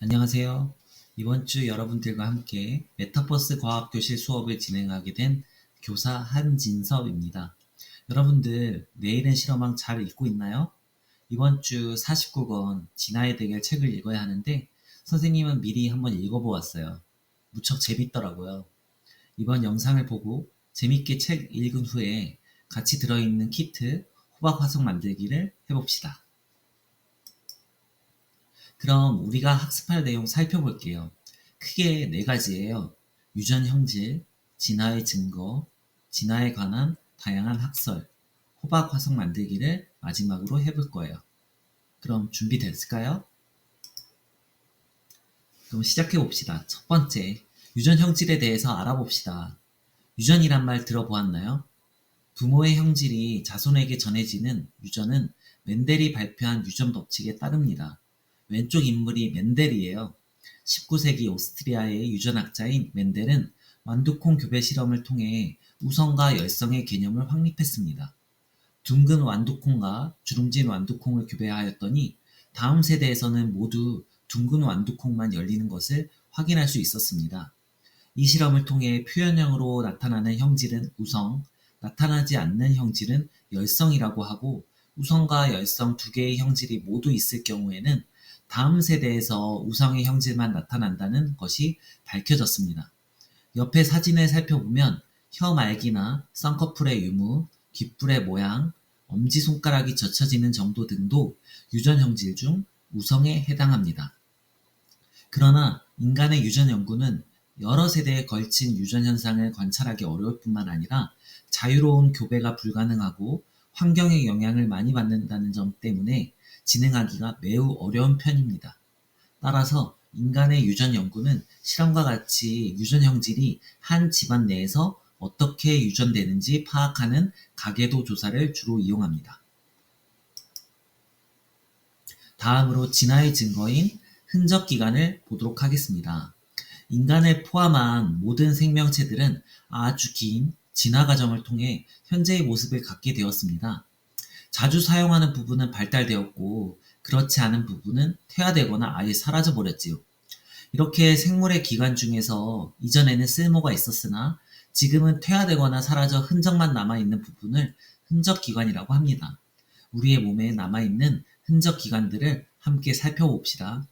안녕하세요. 이번 주 여러분들과 함께 메타버스 과학교실 수업을 진행하게 된 교사 한진섭입니다. 여러분들, 내일은 실험왕 잘 읽고 있나요? 이번 주 49권 진화의 대결 책을 읽어야 하는데 선생님은 미리 한번 읽어보았어요. 무척 재밌더라고요. 이번 영상을 보고 재밌게 책 읽은 후에 같이 들어있는 키트 호박 화석 만들기를 해봅시다. 그럼 우리가 학습할 내용 살펴볼게요. 크게 네 가지예요. 유전 형질, 진화의 증거, 진화에 관한 다양한 학설, 호박 화석 만들기를 마지막으로 해볼 거예요. 그럼 준비됐을까요? 그럼 시작해 봅시다. 첫 번째, 유전 형질에 대해서 알아봅시다. 유전이란 말 들어보았나요? 부모의 형질이 자손에게 전해지는 유전은 멘델이 발표한 유전 법칙에 따릅니다. 왼쪽 인물이 멘델이에요. 19세기 오스트리아의 유전학자인 멘델은 완두콩 교배 실험을 통해 우성과 열성의 개념을 확립했습니다. 둥근 완두콩과 주름진 완두콩을 교배하였더니 다음 세대에서는 모두 둥근 완두콩만 열리는 것을 확인할 수 있었습니다. 이 실험을 통해 표현형으로 나타나는 형질은 우성, 나타나지 않는 형질은 열성이라고 하고 우성과 열성 두 개의 형질이 모두 있을 경우에는 다음 세대에서 우성의 형질만 나타난다는 것이 밝혀졌습니다. 옆에 사진을 살펴보면 혀 말기나 쌍꺼풀의 유무, 귓불의 모양, 엄지손가락이 젖혀지는 정도 등도 유전 형질 중 우성에 해당합니다. 그러나 인간의 유전 연구는 여러 세대에 걸친 유전 현상을 관찰하기 어려울 뿐만 아니라 자유로운 교배가 불가능하고 환경의 영향을 많이 받는다는 점 때문에 진행하기가 매우 어려운 편입니다. 따라서 인간의 유전 연구는 실험과 같이 유전 형질이 한 집안 내에서 어떻게 유전되는지 파악하는 가계도 조사를 주로 이용합니다. 다음으로 진화의 증거인 흔적 기관을 보도록 하겠습니다. 인간을 포함한 모든 생명체들은 아주 긴 진화 과정을 통해 현재의 모습을 갖게 되었습니다. 자주 사용하는 부분은 발달되었고 그렇지 않은 부분은 퇴화되거나 아예 사라져버렸지요. 이렇게 생물의 기관 중에서 이전에는 쓸모가 있었으나 지금은 퇴화되거나 사라져 흔적만 남아있는 부분을 흔적기관이라고 합니다. 우리의 몸에 남아있는 흔적기관들을 함께 살펴봅시다.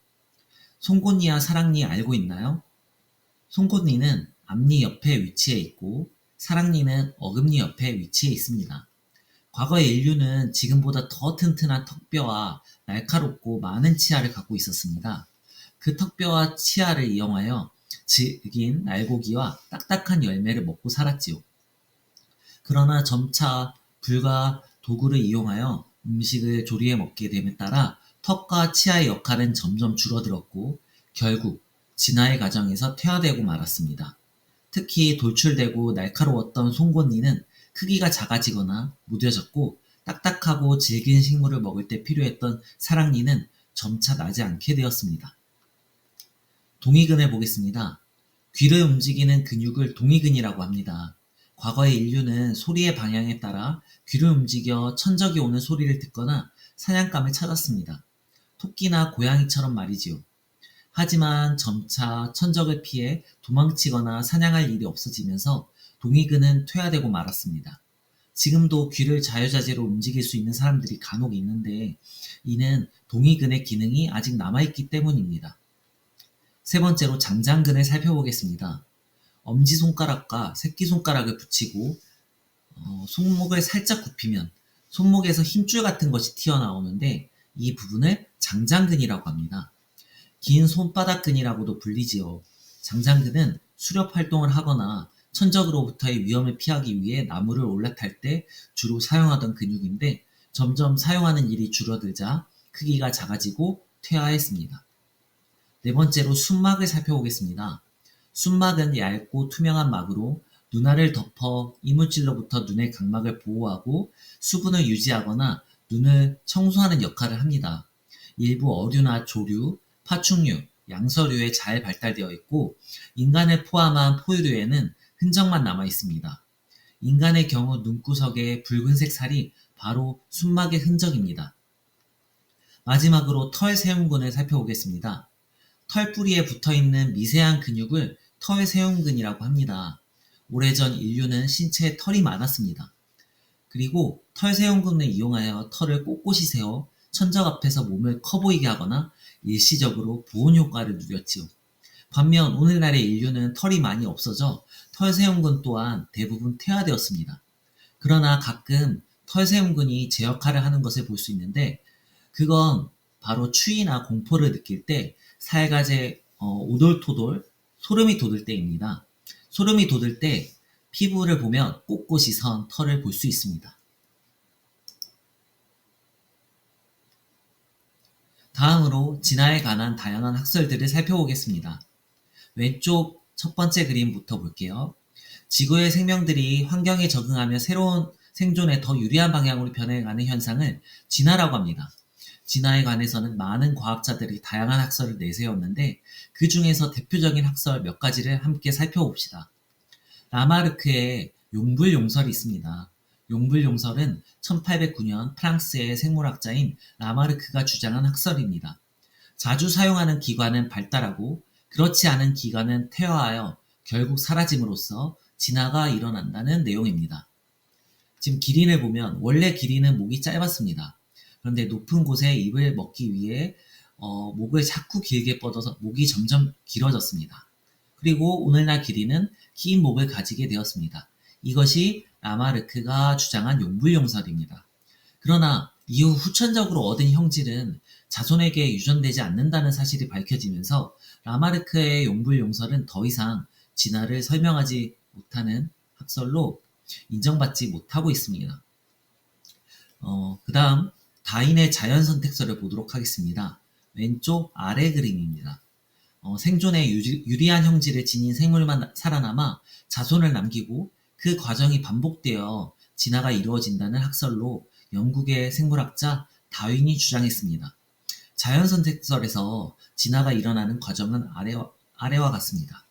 송곳니와 사랑니 알고 있나요? 송곳니는 앞니 옆에 위치해 있고 사랑니는 어금니 옆에 위치해 있습니다. 과거의 인류는 지금보다 더 튼튼한 턱뼈와 날카롭고 많은 치아를 갖고 있었습니다. 그 턱뼈와 치아를 이용하여 질긴 날고기와 딱딱한 열매를 먹고 살았지요. 그러나 점차 불과 도구를 이용하여 음식을 조리해 먹게 됨에 따라 턱과 치아의 역할은 점점 줄어들었고 결국 진화의 과정에서 퇴화되고 말았습니다. 특히 돌출되고 날카로웠던 송곳니는 크기가 작아지거나 무뎌졌고 딱딱하고 질긴 식물을 먹을 때 필요했던 사랑니는 점차 나지 않게 되었습니다. 동위근을 보겠습니다. 귀를 움직이는 근육을 동위근이라고 합니다. 과거의 인류는 소리의 방향에 따라 귀를 움직여 천적이 오는 소리를 듣거나 사냥감을 찾았습니다. 토끼나 고양이처럼 말이지요. 하지만 점차 천적을 피해 도망치거나 사냥할 일이 없어지면서 동위근은 퇴화되고 말았습니다. 지금도 귀를 자유자재로 움직일 수 있는 사람들이 간혹 있는데 이는 동위근의 기능이 아직 남아있기 때문입니다. 세 번째로 장장근을 살펴보겠습니다. 엄지손가락과 새끼손가락을 붙이고 손목을 살짝 굽히면 손목에서 힘줄 같은 것이 튀어나오는데 이 부분을 장장근이라고 합니다. 긴 손바닥근이라고도 불리지요. 장장근은 수렵 활동을 하거나 천적으로부터의 위험을 피하기 위해 나무를 올라탈 때 주로 사용하던 근육인데 점점 사용하는 일이 줄어들자 크기가 작아지고 퇴화했습니다. 네 번째로 순막을 살펴보겠습니다. 순막은 얇고 투명한 막으로 눈알을 덮어 이물질로부터 눈의 각막을 보호하고 수분을 유지하거나 눈을 청소하는 역할을 합니다. 일부 어류나 조류, 파충류, 양서류에 잘 발달되어 있고 인간을 포함한 포유류에는 흔적만 남아 있습니다. 인간의 경우 눈구석에 붉은색 살이 바로 순막의 흔적입니다. 마지막으로 털 세운근을 살펴보겠습니다. 털뿌리에 붙어있는 미세한 근육을 털세운근이라고 합니다. 오래전 인류는 신체에 털이 많았습니다. 그리고 털세운근을 이용하여 털을 꼿꼿이 세워 천적 앞에서 몸을 커 보이게 하거나 일시적으로 보온 효과를 누렸지요. 반면 오늘날의 인류는 털이 많이 없어져 털세운근 또한 대부분 퇴화되었습니다. 그러나 가끔 털세운근이 제 역할을 하는 것을 볼 수 있는데, 그건 바로 추위나 공포를 느낄 때 살갗에 오돌토돌 소름이 돋을 때입니다. 소름이 돋을 때 피부를 보면 꼿꼿이 선 털을 볼 수 있습니다. 다음으로 진화에 관한 다양한 학설들을 살펴보겠습니다. 왼쪽 첫 번째 그림부터 볼게요. 지구의 생명들이 환경에 적응하며 새로운 생존에 더 유리한 방향으로 변해가는 현상을 진화라고 합니다. 진화에 관해서는 많은 과학자들이 다양한 학설을 내세웠는데, 그 중에서 대표적인 학설 몇 가지를 함께 살펴봅시다. 라마르크의 용불용설이 있습니다. 용불용설은 1809년 프랑스의 생물학자인 라마르크가 주장한 학설입니다. 자주 사용하는 기관은 발달하고 그렇지 않은 기관은 퇴화하여 결국 사라짐으로써 진화가 일어난다는 내용입니다. 지금 기린을 보면 원래 기린은 목이 짧았습니다. 그런데 높은 곳에 잎을 먹기 위해 목을 자꾸 길게 뻗어서 목이 점점 길어졌습니다. 그리고 오늘날 기린은 긴 목을 가지게 되었습니다. 이것이 라마르크가 주장한 용불용설입니다. 그러나 이후 후천적으로 얻은 형질은 자손에게 유전되지 않는다는 사실이 밝혀지면서 라마르크의 용불용설은 더 이상 진화를 설명하지 못하는 학설로 인정받지 못하고 있습니다. 그 다음 다윈의 자연선택설을 보도록 하겠습니다. 왼쪽 아래 그림입니다. 생존에 유리한 형질을 지닌 생물만 살아남아 자손을 남기고 그 과정이 반복되어 진화가 이루어진다는 학설로 영국의 생물학자 다윈이 주장했습니다. 자연선택설에서 진화가 일어나는 과정은 아래와 같습니다.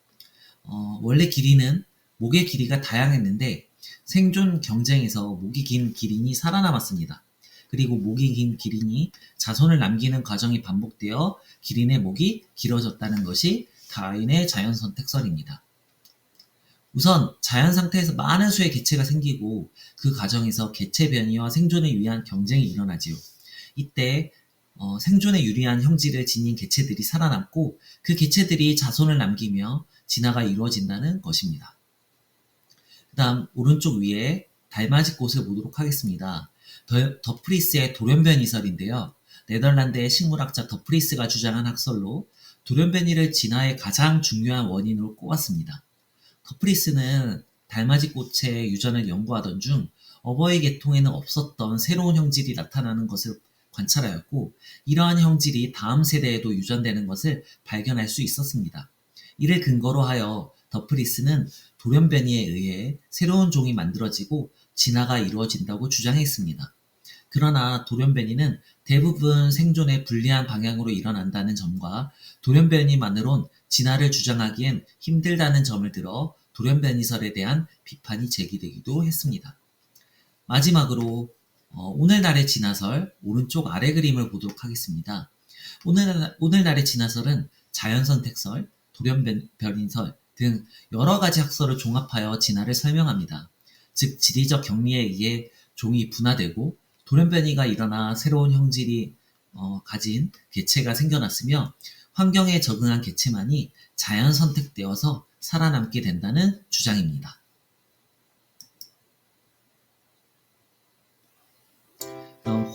원래 기린은 목의 길이가 다양했는데 생존 경쟁에서 목이 긴 기린이 살아남았습니다. 그리고 목이 긴 기린이 자손을 남기는 과정이 반복되어 기린의 목이 길어졌다는 것이 다윈의 자연선택설입니다. 우선 자연 상태에서 많은 수의 개체가 생기고 그 과정에서 개체 변이와 생존을 위한 경쟁이 일어나지요. 이때 생존에 유리한 형질을 지닌 개체들이 살아남고 그 개체들이 자손을 남기며 진화가 이루어진다는 것입니다. 그 다음 오른쪽 위에 달맞이꽃을 보도록 하겠습니다. 더프리스의 돌연변이설인데요. 네덜란드의 식물학자 더프리스가 주장한 학설로 돌연변이를 진화의 가장 중요한 원인으로 꼽았습니다. 더프리스는 달맞이꽃의 유전을 연구하던 중 어버이 계통에는 없었던 새로운 형질이 나타나는 것을 관찰하였고, 이러한 형질이 다음 세대에도 유전되는 것을 발견할 수 있었습니다. 이를 근거로 하여 더프리스는 돌연변이에 의해 새로운 종이 만들어지고 진화가 이루어진다고 주장했습니다. 그러나 돌연변이는 대부분 생존에 불리한 방향으로 일어난다는 점과 돌연변이만으론 진화를 주장하기엔 힘들다는 점을 들어 돌연변이설에 대한 비판이 제기되기도 했습니다. 마지막으로 오늘날의 진화설 오른쪽 아래 그림을 보도록 하겠습니다. 오늘날의 진화설은 자연선택설, 돌연변이설 등 여러 가지 학설을 종합하여 진화를 설명합니다. 즉 지리적 격리에 의해 종이 분화되고 돌연변이가 일어나 새로운 형질이 가진 개체가 생겨났으며 환경에 적응한 개체만이 자연 선택되어서 살아남게 된다는 주장입니다.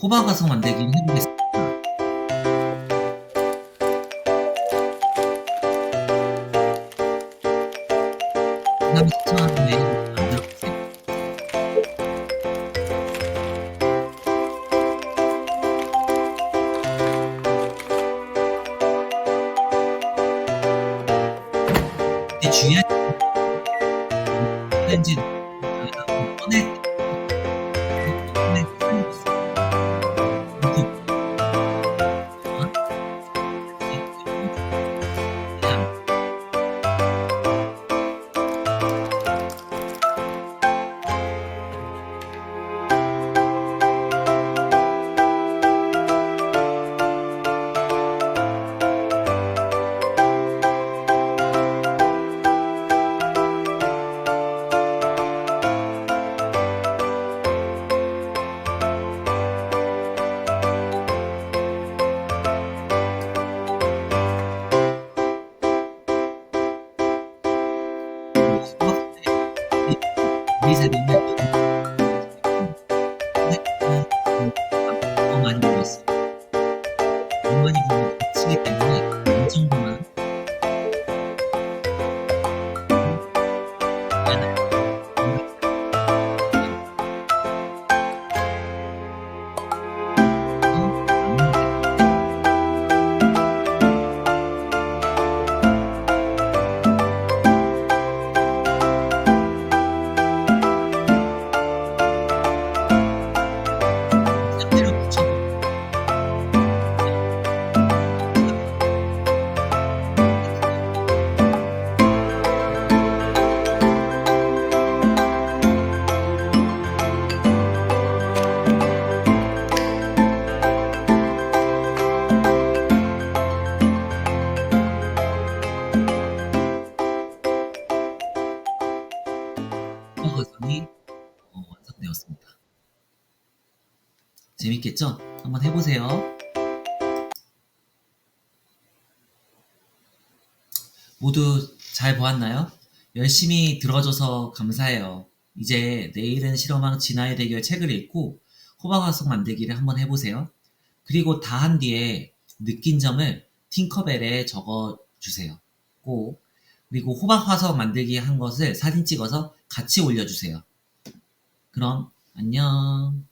호박 화석 만들기를 해보겠습니다. 그 다음에 시청한 후에 만들어보세요. 근데 주의할 렌즈 꺼낼 때 재료는 선생님은 더 많이 불렀어요. 너무 많이 부르면 다치기 때문에 어느 정도만 미안해요. 상태를 붙여도 과정이 완성되었습니다. 재밌겠죠? 한번 해보세요. 모두 잘 보았나요? 열심히 들어줘서 감사해요. 이제 내일은 실험왕 진화의 대결 책을 읽고 호박화석 만들기를 한번 해보세요. 그리고 다 한 뒤에 느낀 점을 팅커벨에 적어주세요. 꼭. 그리고 호박화석 만들기 한 것을 사진 찍어서 같이 올려주세요. 그럼 안녕.